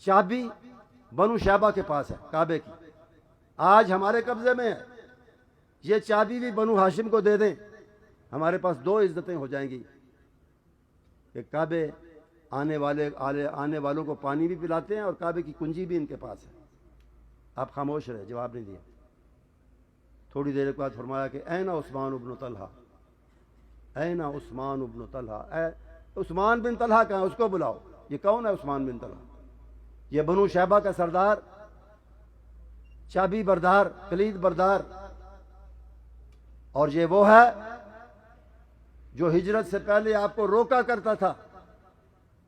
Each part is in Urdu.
چابی بنو شیبہ کے پاس ہے کعبے کی، آج ہمارے قبضے میں ہے، یہ چابی بھی بنو ہاشم کو دے دیں، ہمارے پاس دو عزتیں ہو جائیں گی کہ کعبے آنے والوں کو پانی بھی پلاتے ہیں اور کعبے کی کنجی بھی ان کے پاس ہے۔ آپ خاموش رہے، جواب نہیں دیا۔ تھوڑی دیر کے بعد فرمایا کہ این عثمان ابن طلحہ، این عثمان ابن طلحہ، اے عثمان بن طلحہ کہاں ہے؟ اس کو بلاؤ۔ یہ کون ہے عثمان بن طلحہ؟ یہ بنو شیبہ کا سردار، چابی بردار، کلید بردار، اور یہ وہ ہے جو ہجرت سے پہلے آپ کو روکا کرتا تھا۔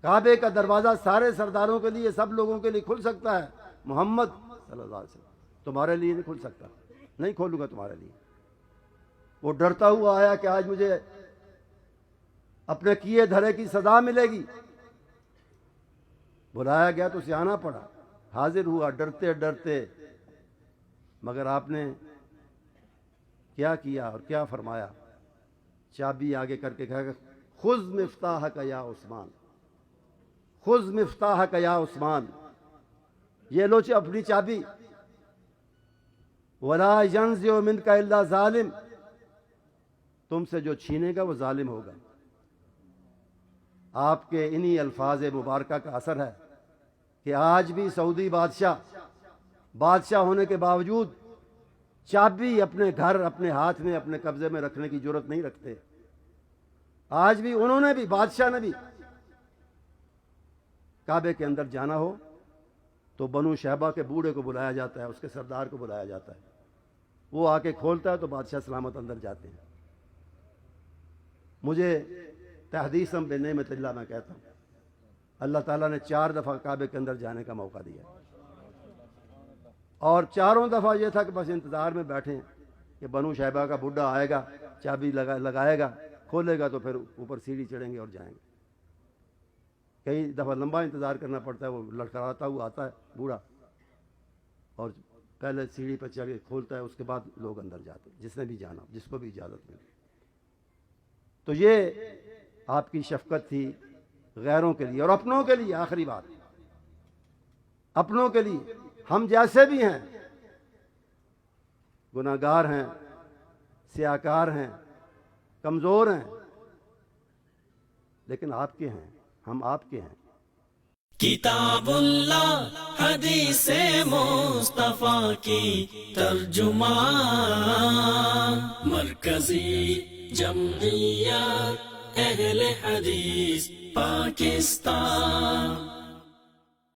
کعبے کا دروازہ سارے سرداروں کے لیے، سب لوگوں کے لیے کھل سکتا ہے، محمد صلی اللہ علیہ وسلم تمہارے لیے نہیں کھل سکتا، نہیں کھولوں گا تمہارے لیے۔ وہ ڈرتا ہوا آیا کہ آج مجھے اپنے کیے دھرے کی سزا ملے گی۔ بلایا گیا تو اسے آنا پڑا، حاضر ہوا ڈرتے ڈرتے، مگر آپ نے کیا کیا اور کیا فرمایا؟ چابی آگے کر کے کہا کہ خذ مفتاحک یا عثمان، خذ مفتاحک یا عثمان، یہ لو اپنی چابی، ولا ینزع منک الا ظالم، تم سے جو چھینے گا وہ ظالم ہوگا۔ آپ کے انہی الفاظ مبارکہ کا اثر ہے کہ آج بھی سعودی بادشاہ ہونے کے باوجود چابی اپنے گھر، اپنے ہاتھ میں، اپنے قبضے میں رکھنے کی جرت نہیں رکھتے۔ آج بھی انہوں نے بھی، بادشاہ نے بھی، کعبے کے اندر جانا ہو تو بنو شیبہ کے بوڑھے کو بلایا جاتا ہے، اس کے سردار کو بلایا جاتا ہے، وہ آ کے کھولتا ہے تو بادشاہ سلامت اندر جاتے ہیں۔ مجھے تحدیثاً بنعمت اللہ میں کہتا ہوں، اللہ تعالیٰ نے 4 دفعہ کعبے کے اندر جانے کا موقع دیا، اور چاروں دفعہ یہ تھا کہ بس انتظار میں بیٹھیں کہ بنو شیبہ کا بڈھا آئے گا، چابی لگائے گا، کھولے گا تو پھر اوپر سیڑھی چڑھیں گے اور جائیں گے۔ کئی دفعہ لمبا انتظار کرنا پڑتا ہے، وہ لڑکھڑاتا ہوا آتا ہے بوڑھا، اور پہلے سیڑھی پر چڑھ کے کھولتا ہے، اس کے بعد لوگ اندر جاتے ہیں، جس نے بھی جانا، جس کو بھی اجازت ملی۔ تو یہ آپ کی شفقت تھی غیروں کے لیے اور اپنوں کے لیے۔ آخری بات، اپنوں کے لیے، ہم جیسے بھی ہیں، گناہگار ہیں، سیاہکار ہیں، کمزور ہیں، لیکن آپ کے ہیں، ہم آپ کے ہیں۔ کتاب اللہ حدیث مصطفیٰ کی ترجمان، مرکزی جمعیت اہل حدیث پاکستان۔